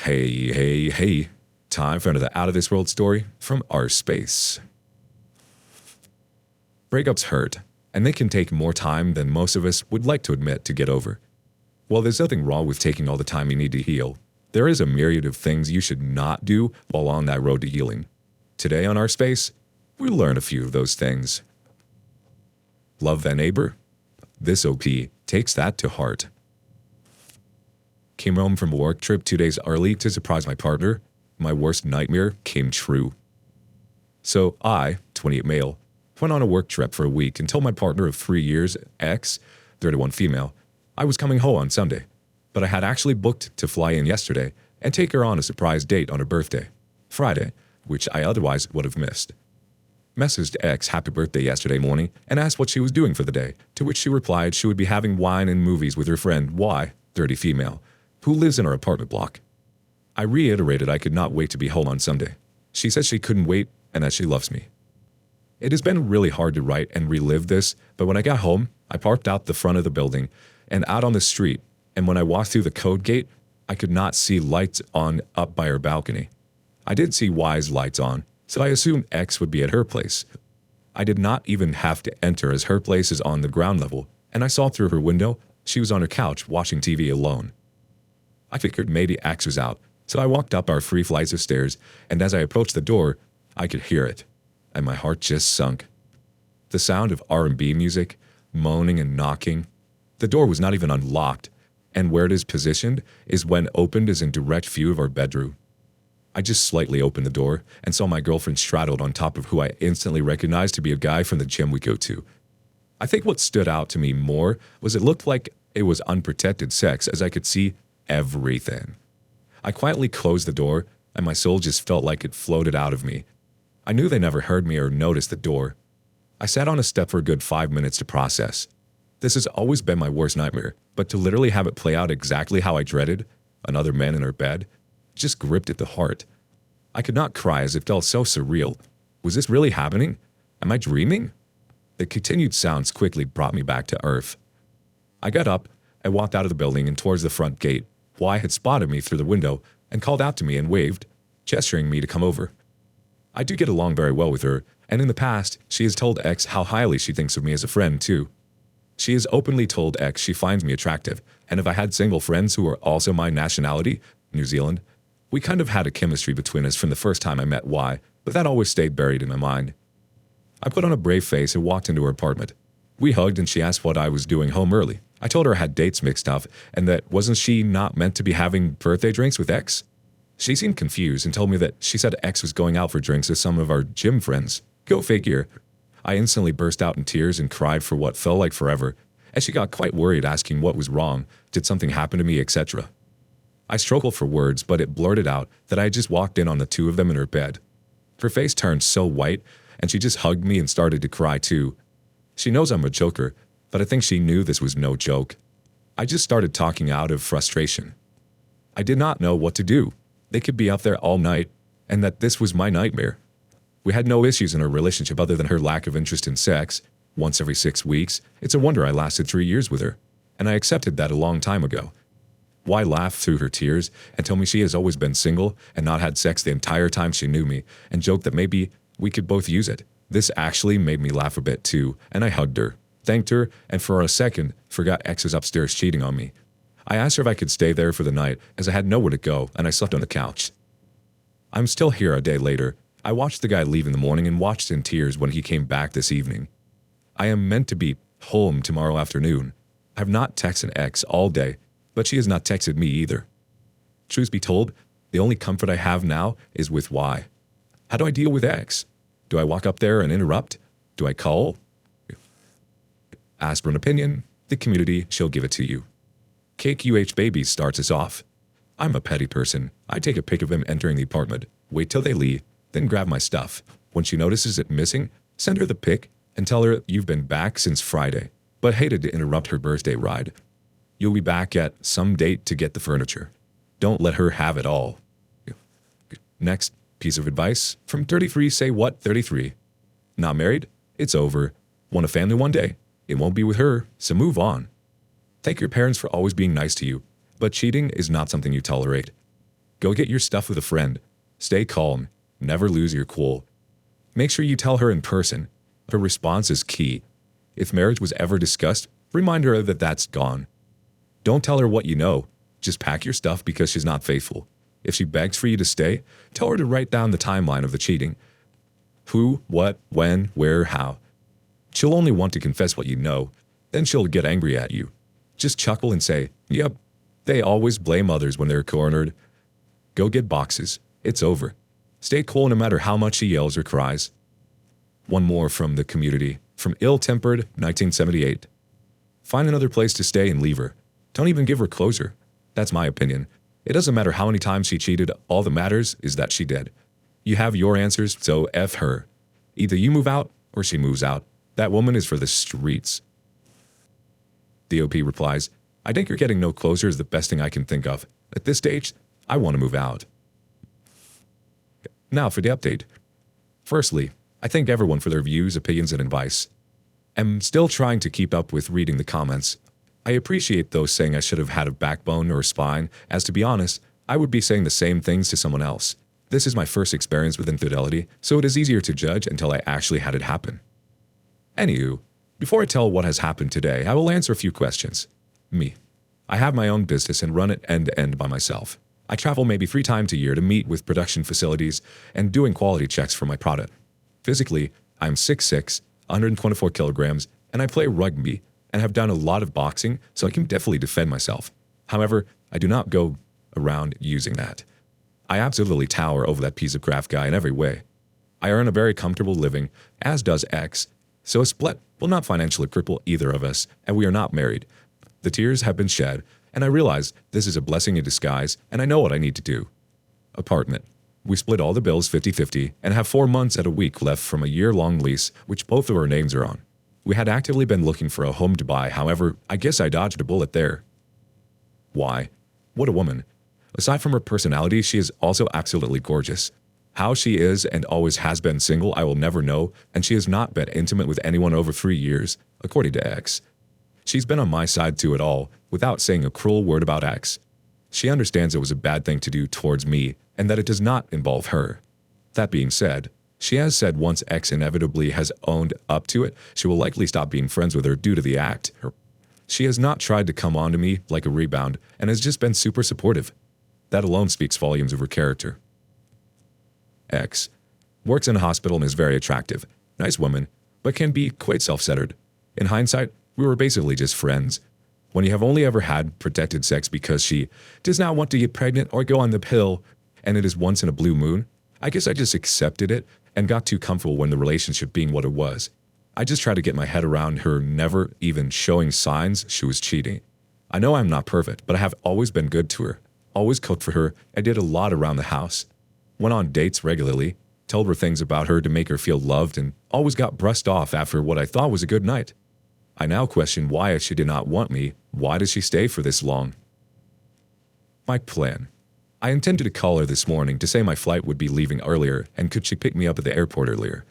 Hey. Time for another out of this world story from our space. Breakups hurt, and they can take more time than most of us would like to admit to get over. While there's nothing wrong with taking all the time you need to heal, there is a myriad of things you should not do while on that road to healing. Today on our space, we'll learn a few of those things. Love thy neighbor? This OP takes that to heart. Came home from a work trip 2 days early to surprise my partner. My worst nightmare came true. So I, 28 male, went on a work trip for a week and told my partner of 3 years, ex, 31 female, I was coming home on Sunday, but I had actually booked to fly in yesterday and take her on a surprise date on her birthday, Friday, which I otherwise would have missed. Messaged ex happy birthday yesterday morning and asked what she was doing for the day, to which she replied she would be having wine and movies with her friend Y, 30 female, who lives in our apartment block. I reiterated I could not wait to be home on Sunday. She said she couldn't wait and that she loves me. It has been really hard to write and relive this, but when I got home, I parked out the front of the building and out on the street, and when I walked through the code gate, I could not see lights on up by her balcony. I did see Y's lights on, so I assumed X would be at her place. I did not even have to enter as her place is on the ground level, and I saw through her window she was on her couch watching TV alone. I figured maybe X was out, so I walked up our 3 flights of stairs, and as I approached the door, I could hear it, and my heart just sunk. The sound of R&B music, moaning and knocking. The door was not even unlocked, and where it is positioned is when opened is in direct view of our bedroom. I just slightly opened the door and saw my girlfriend straddled on top of who I instantly recognized to be a guy from the gym we go to. I think what stood out to me more was it looked like it was unprotected sex, as I could see everything. I quietly closed the door, and my soul just felt like it floated out of me. I knew they never heard me or noticed the door. I sat on a step for a good 5 minutes to process. This has always been my worst nightmare, but to literally have it play out exactly how I dreaded, another man in her bed, just gripped at the heart. I could not cry as it felt so surreal. Was this really happening? Am I dreaming? The continued sounds quickly brought me back to earth. I got up and walked out of the building and towards the front gate. Y had spotted me through the window and called out to me and waved, gesturing me to come over. I do get along very well with her, and in the past, she has told X how highly she thinks of me as a friend, too. She has openly told X she finds me attractive, and if I had single friends who were also my nationality, New Zealand, we kind of had a chemistry between us from the first time I met Y, but that always stayed buried in my mind. I put on a brave face and walked into her apartment. We hugged and she asked what I was doing home early. I told her I had dates mixed up and that wasn't she not meant to be having birthday drinks with X? She seemed confused and told me that she said X was going out for drinks with some of our gym friends. Go figure. I instantly burst out in tears and cried for what felt like forever, and she got quite worried asking what was wrong, did something happen to me, etc. I struggled for words, but it blurted out that I had just walked in on the 2 of them in her bed. Her face turned so white, and she just hugged me and started to cry too. She knows I'm a joker, but I think she knew this was no joke. I just started talking out of frustration. I did not know what to do. They could be up there all night, and that this was my nightmare. We had no issues in our relationship other than her lack of interest in sex, once every 6 weeks. It's a wonder I lasted 3 years with her, and I accepted that a long time ago. Y laughed through her tears and told me she has always been single and not had sex the entire time she knew me, and joked that maybe we could both use it. This actually made me laugh a bit too, and I hugged her, thanked her, and for a second forgot X was upstairs cheating on me. I asked her if I could stay there for the night as I had nowhere to go, and I slept on the couch. I'm still here a day later. I watched the guy leave in the morning and watched in tears when he came back this evening. I am meant to be home tomorrow afternoon. I have not texted X all day, but she has not texted me either. Truth be told, the only comfort I have now is with Y. How do I deal with X? Do I walk up there and interrupt? Do I call? Ask for an opinion. The community shall give it to you. KQH Babies starts us off. I'm a petty person. I take a pic of him entering the apartment, wait till they leave, then grab my stuff. When she notices it missing, send her the pic and tell her you've been back since Friday, but hated to interrupt her birthday ride. You'll be back at some date to get the furniture. Don't let her have it all. Next piece of advice from 33 Say What 33. Not married? It's over. Want a family one day? It won't be with her, so move on. Thank your parents for always being nice to you, but cheating is not something you tolerate. Go get your stuff with a friend. Stay calm. Never lose your cool. Make sure you tell her in person. Her response is key. If marriage was ever discussed, remind her that that's gone. Don't tell her what you know. Just pack your stuff because she's not faithful. If she begs for you to stay, tell her to write down the timeline of the cheating. Who, what, when, where, how. She'll only want to confess what you know. Then she'll get angry at you. Just chuckle and say, yep, they always blame others when they're cornered. Go get boxes. It's over. Stay cool no matter how much she yells or cries. One more from the community, from Ill-Tempered, 1978. Find another place to stay and leave her. Don't even give her closure. That's my opinion. It doesn't matter how many times she cheated, all that matters is that she did. You have your answers, so F her. Either you move out or she moves out. That woman is for the streets. DOP replies, I think you're getting no closure is the best thing I can think of. At this stage, I want to move out. Now for the update. Firstly, I thank everyone for their views, opinions, and advice. I'm still trying to keep up with reading the comments. I appreciate those saying I should have had a backbone or a spine, as to be honest, I would be saying the same things to someone else. This is my first experience with infidelity, so it is easier to judge until I actually had it happen. Anywho, before I tell what has happened today, I will answer a few questions. Me. I have my own business and run it end-to-end by myself. I travel maybe 3 times a year to meet with production facilities and doing quality checks for my product. Physically, I'm 6'6", 124 kilograms, and I play rugby and have done a lot of boxing, so I can definitely defend myself. However, I do not go around using that. I absolutely tower over that piece of crap guy in every way. I earn a very comfortable living, as does X, so a split will not financially cripple either of us, and we are not married. The tears have been shed, and I realize this is a blessing in disguise, and I know what I need to do. Apartment. We split all the bills 50-50 and have 4 months at a week left from a year-long lease, which both of our names are on. We had actively been looking for a home to buy, however, I guess I dodged a bullet there. Why? What a woman. Aside from her personality, she is also absolutely gorgeous. How she is and always has been single, I will never know, and she has not been intimate with anyone over 3 years, according to X. She's been on my side to it all, without saying a cruel word about X. She understands it was a bad thing to do towards me, and that it does not involve her. That being said, she has said once X inevitably has owned up to it, she will likely stop being friends with her due to the act. She has not tried to come on to me like a rebound, and has just been super supportive. That alone speaks volumes of her character. X. Works in a hospital and is very attractive. Nice woman, but can be quite self-centered. In hindsight, we were basically just friends. When you have only ever had protected sex because she does not want to get pregnant or go on the pill, and it is once in a blue moon, I guess I just accepted it and got too comfortable when the relationship being what it was. I just tried to get my head around her never even showing signs she was cheating. I know I'm not perfect, but I have always been good to her. Always cooked for her and did a lot around the house. Went on dates regularly, told her things about her to make her feel loved, and always got brushed off after what I thought was a good night. I now question why she did not want me. Why did she stay for this long? My plan. I intended to call her this morning to say my flight would be leaving earlier and could she pick me up at the airport earlier.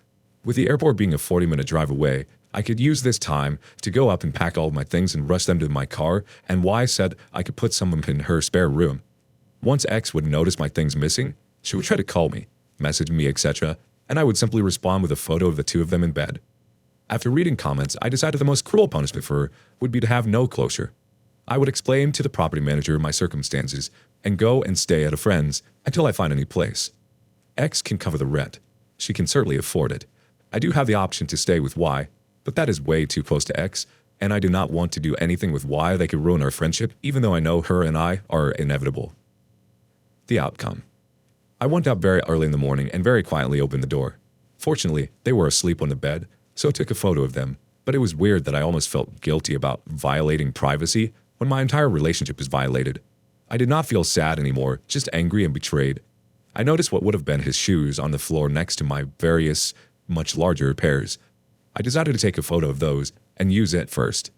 With the airport being a 40-minute drive away, I could use this time to go up and pack all of my things and rush them to my car, and Y said I could put some of them in her spare room. Once X would notice my things missing, she would try to call me, message me, etc., and I would simply respond with a photo of the two of them in bed. After reading comments, I decided the most cruel punishment for her would be to have no closure. I would explain to the property manager my circumstances and go and stay at a friend's until I find a new place. X can cover the rent. She can certainly afford it. I do have the option to stay with Y, but that is way too close to X, and I do not want to do anything with Y that could ruin our friendship, even though I know her and I are inevitable. The outcome. I went up very early in the morning and very quietly opened the door. Fortunately, they were asleep on the bed, so I took a photo of them, but it was weird that I almost felt guilty about violating privacy when my entire relationship is violated. I did not feel sad anymore, just angry and betrayed. I noticed what would have been his shoes on the floor next to my various, much larger pairs. I decided to take a photo of those and use it first.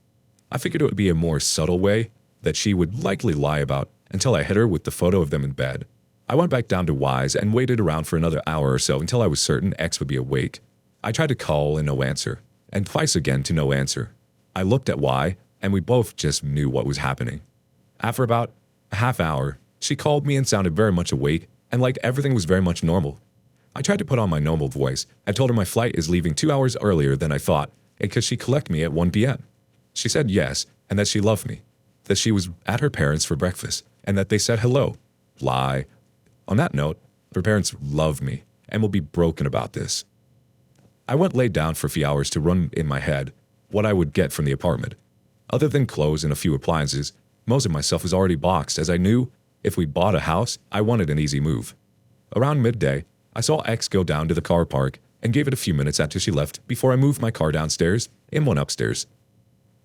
I figured it would be a more subtle way that she would likely lie about until I hit her with the photo of them in bed. I went back down to Y's and waited around for another hour or so until I was certain X would be awake. I tried to call and no answer, and twice again to no answer. I looked at Y, and we both just knew what was happening. After about a half hour, She called me and sounded very much awake, and like everything was very much normal. I tried to put on my normal voice. I told her my flight is leaving 2 hours earlier than I thought, and could she collect me at 1 p.m.? She said yes, and that she loved me, that she was at her parents' for breakfast, and that they said hello. Lie. On that note, her parents love me, and will be broken about this. I went laid down for a few hours to run in my head what I would get from the apartment. Other than clothes and a few appliances, most of my stuff was already boxed, as I knew if we bought a house, I wanted an easy move. Around midday, I saw X go down to the car park and gave it a few minutes after she left before I moved my car downstairs and went upstairs.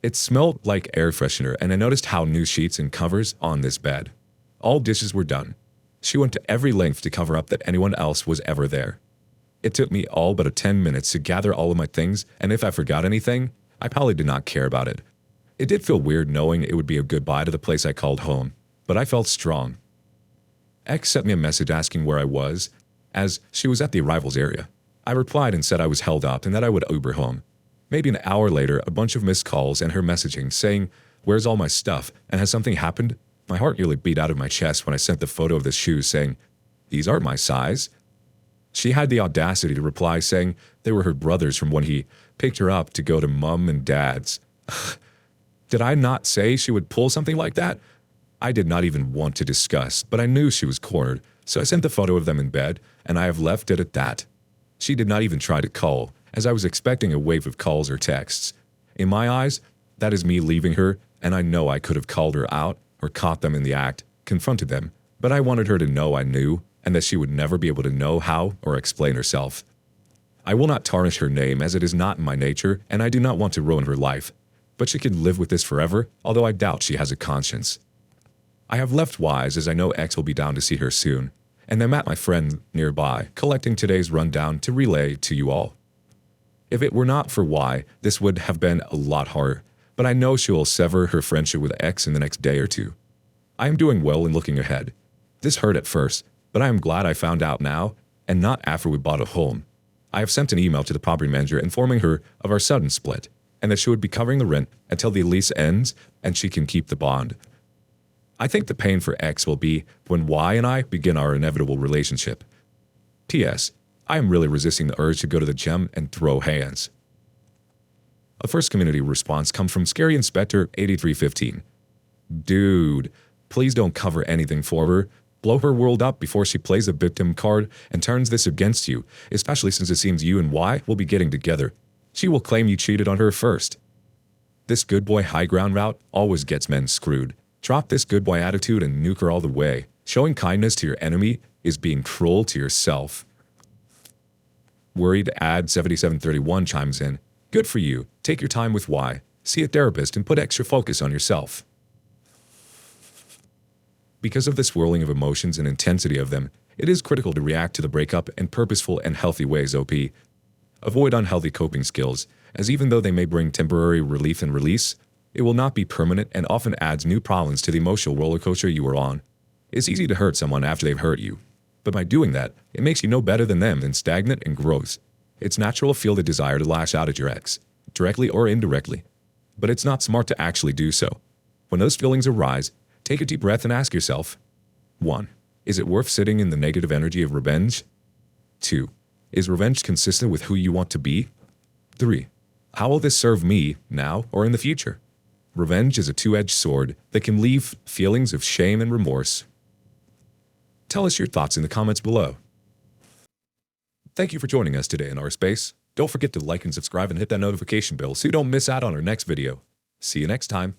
It smelled like air freshener, and I noticed how new sheets and covers on this bed. All dishes were done. She went to every length to cover up that anyone else was ever there. It took me all but 10 minutes to gather all of my things, and if I forgot anything, I probably did not care about it. It did feel weird knowing it would be a goodbye to the place I called home, but I felt strong. X sent me a message asking where I was, as she was at the arrivals area. I replied and said I was held up and that I would Uber home. Maybe an hour later, a bunch of missed calls and her messaging saying, "Where's all my stuff? And has something happened?" My heart nearly beat out of my chest when I sent the photo of the shoes saying, "These aren't my size." She had the audacity to reply saying they were her brother's from when he picked her up to go to mom and dad's. Did I not say she would pull something like that? I did not even want to discuss, but I knew she was cornered, so I sent the photo of them in bed, and I have left it at that. She did not even try to call, as I was expecting a wave of calls or texts. In my eyes, that is me leaving her, and I know I could have called her out or caught them in the act, confronted them, but I wanted her to know I knew, and that she would never be able to know how or explain herself. I will not tarnish her name, as it is not in my nature, and I do not want to ruin her life, but she can live with this forever, although I doubt she has a conscience. I have left Wise, as I know X will be down to see her soon, and I'm at my friend nearby, collecting today's rundown to relay to you all. If it were not for Y, this would have been a lot harder, but I know she will sever her friendship with X in the next day or two. I am doing well and looking ahead. This hurt at first, but I am glad I found out now, and not after we bought a home. I have sent an email to the property manager informing her of our sudden split, and that she would be covering the rent until the lease ends and she can keep the bond. I think the pain for X will be when Y and I begin our inevitable relationship. P.S. I am really resisting the urge to go to the gym and throw hands. A first community response comes from Scary Inspector 8315. Dude, please don't cover anything for her. Blow her world up before she plays a victim card and turns this against you, especially since it seems you and Y will be getting together. She will claim you cheated on her first. This good boy high ground route always gets men screwed. Drop this good boy attitude and nuke her all the way. Showing kindness to your enemy is being cruel to yourself. Worried Ad 7731 chimes in. Good for you. Take your time with Y. See a therapist and put extra focus on yourself. Because of the swirling of emotions and intensity of them, it is critical to react to the breakup in purposeful and healthy ways. OP. Avoid unhealthy coping skills, as even though they may bring temporary relief and release, it will not be permanent and often adds new problems to the emotional roller coaster you are on. It's easy to hurt someone after they've hurt you, but by doing that, it makes you no better than them and stagnant and gross. It's natural to feel the desire to lash out at your ex, directly or indirectly, but it's not smart to actually do so. When those feelings arise, take a deep breath and ask yourself, 1. Is it worth sitting in the negative energy of revenge? 2. Is revenge consistent with who you want to be? 3. How will this serve me now or in the future? Revenge is a two-edged sword that can leave feelings of shame and remorse. Tell us your thoughts in the comments below. Thank you for joining us today in our space. Don't forget to like and subscribe and hit that notification bell so you don't miss out on our next video. See you next time.